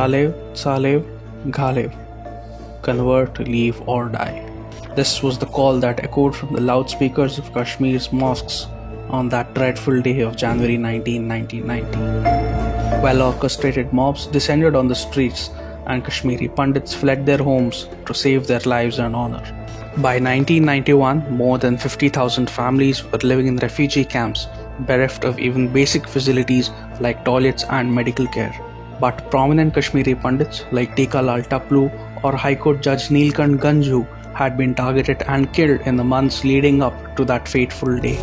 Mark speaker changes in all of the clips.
Speaker 1: Chalev, Salev, Ghalev. Convert, leave or die. This was the call that echoed from the loudspeakers of Kashmir's mosques on that dreadful day of January 19, 1990. Well-orchestrated mobs descended on the streets and Kashmiri Pandits fled their homes to save their lives and honor. By 1991, more than 50,000 families were living in refugee camps, bereft of even basic facilities like toilets and medical care. But prominent Kashmiri Pandits like Tika Lal Taplu or High Court Judge Neelkant Ganju had been targeted and killed in the months leading up to that fateful day.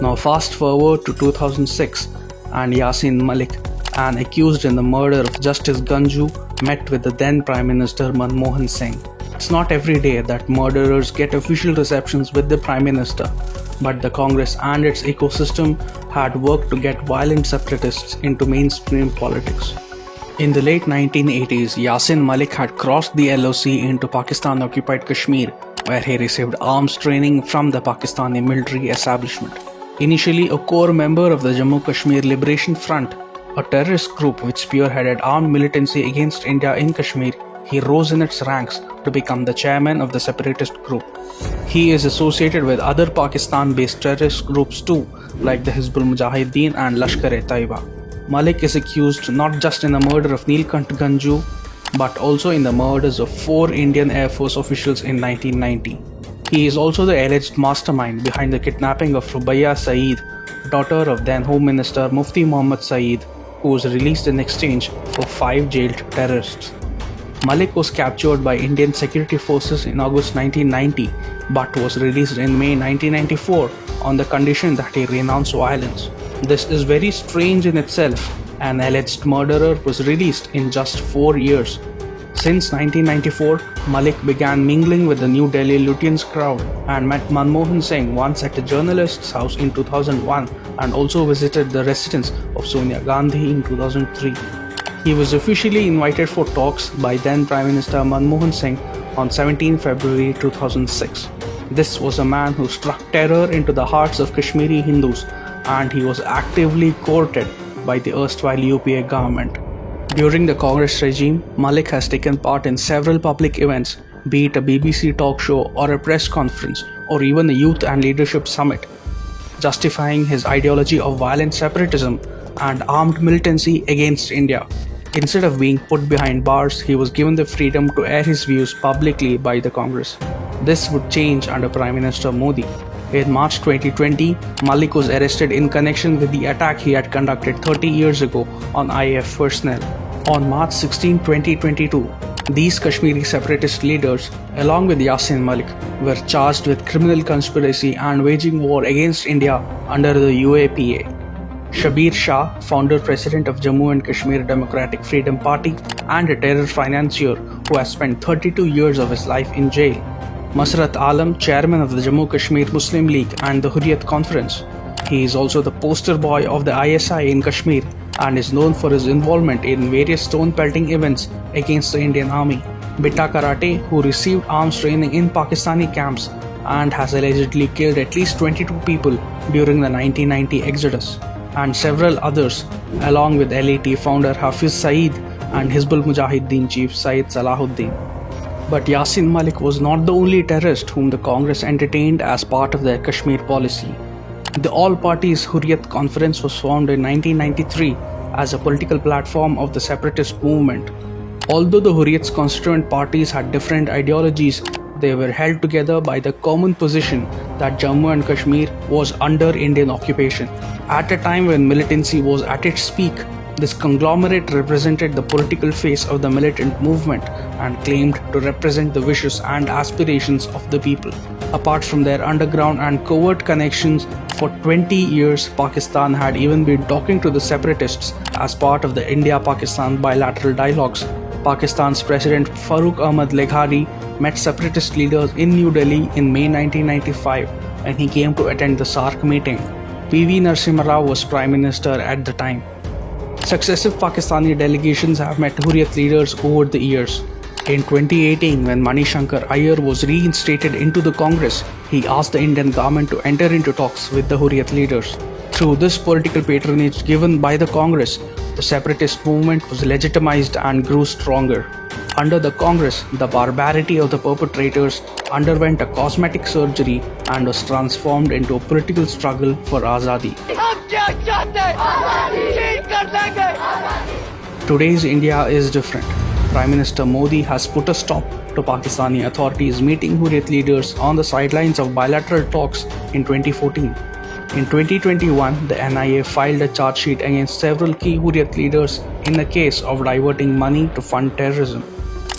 Speaker 1: Now fast forward to 2006 and Yasin Malik, an accused in the murder of Justice Ganju, met with the then Prime Minister Manmohan Singh. It's not every day that murderers get official receptions with the Prime Minister, but the Congress and its ecosystem had worked to get violent separatists into mainstream politics. In the late 1980s, Yasin Malik had crossed the LOC into Pakistan-occupied Kashmir, where he received arms training from the Pakistani military establishment. Initially a core member of the Jammu Kashmir Liberation Front, a terrorist group which spearheaded armed militancy against India in Kashmir, he rose in its ranks to become the chairman of the separatist group. He is associated with other Pakistan-based terrorist groups too, like the Hizbul Mujahideen and Lashkar-e-Taiba. Malik is accused not just in the murder of Neelkant Ganju, but also in the murders of 4 Indian Air Force officials in 1990. He is also the alleged mastermind behind the kidnapping of Rubaiya Saeed, daughter of then Home Minister Mufti Mohammad Saeed, who was released in exchange for 5 jailed terrorists. Malik was captured by Indian security forces in August 1990 but was released in May 1994 on the condition that he renounced violence. This is very strange in itself. An alleged murderer was released in just 4 years. Since 1994, Malik began mingling with the New Delhi Lutyens crowd and met Manmohan Singh once at a journalist's house in 2001 and also visited the residence of Sonia Gandhi in 2003. He was officially invited for talks by then Prime Minister Manmohan Singh on 17 February 2006. This was a man who struck terror into the hearts of Kashmiri Hindus, and he was actively courted by the erstwhile UPA government. During the Congress regime, Malik has taken part in several public events, be it a BBC talk show or a press conference or even a youth and leadership summit, justifying his ideology of violent separatism and armed militancy against India. Instead of being put behind bars, he was given the freedom to air his views publicly by the Congress. This would change under Prime Minister Modi. In March 2020, Malik was arrested in connection with the attack he had conducted 30 years ago on IAF personnel. On March 16, 2022, these Kashmiri separatist leaders, along with Yasin Malik, were charged with criminal conspiracy and waging war against India under the UAPA. Shabir Shah, founder-president of Jammu and Kashmir Democratic Freedom Party and a terror financier who has spent 32 years of his life in jail. Masrat Alam, chairman of the Jammu Kashmir Muslim League and the Hurriyat Conference. He is also the poster boy of the ISI in Kashmir and is known for his involvement in various stone-pelting events against the Indian Army. Bitta Karate, who received arms training in Pakistani camps and has allegedly killed at least 22 people during the 1990 exodus, and several others, along with LAT founder Hafiz Saeed and Hizbul Mujahideen chief Syed Salahuddin. But Yasin Malik was not the only terrorist whom the Congress entertained as part of their Kashmir policy. The All-Parties Hurriyat Conference was formed in 1993 as a political platform of the separatist movement. Although the Hurriyat's constituent parties had different ideologies, they were held together by the common position that Jammu and Kashmir was under Indian occupation. At a time when militancy was at its peak, this conglomerate represented the political face of the militant movement and claimed to represent the wishes and aspirations of the people. Apart from their underground and covert connections, for 20 years Pakistan had even been talking to the separatists as part of the India-Pakistan bilateral dialogues. Pakistan's President Farooq Ahmad Leghari met separatist leaders in New Delhi in May 1995 and he came to attend the SAARC meeting. P.V. Narasimha Rao was Prime Minister at the time. Successive Pakistani delegations have met Hurriyat leaders over the years. In 2018, when Manishankar Iyer was reinstated into the Congress, he asked the Indian government to enter into talks with the Hurriyat leaders. Through this political patronage given by the Congress, the separatist movement was legitimized and grew stronger. Under the Congress, the barbarity of the perpetrators underwent a cosmetic surgery and was transformed into a political struggle for Azadi. Today's India is different. Prime Minister Modi has put a stop to Pakistani authorities meeting Hurriyat leaders on the sidelines of bilateral talks in 2014. In 2021, the NIA filed a charge sheet against several key Hurriyat leaders in the case of diverting money to fund terrorism.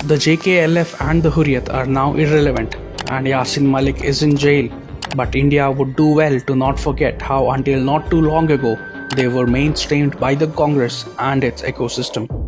Speaker 1: The JKLF and the Hurriyat are now irrelevant, and Yasin Malik is in jail. But India would do well to not forget how until not too long ago they were mainstreamed by the Congress and its ecosystem.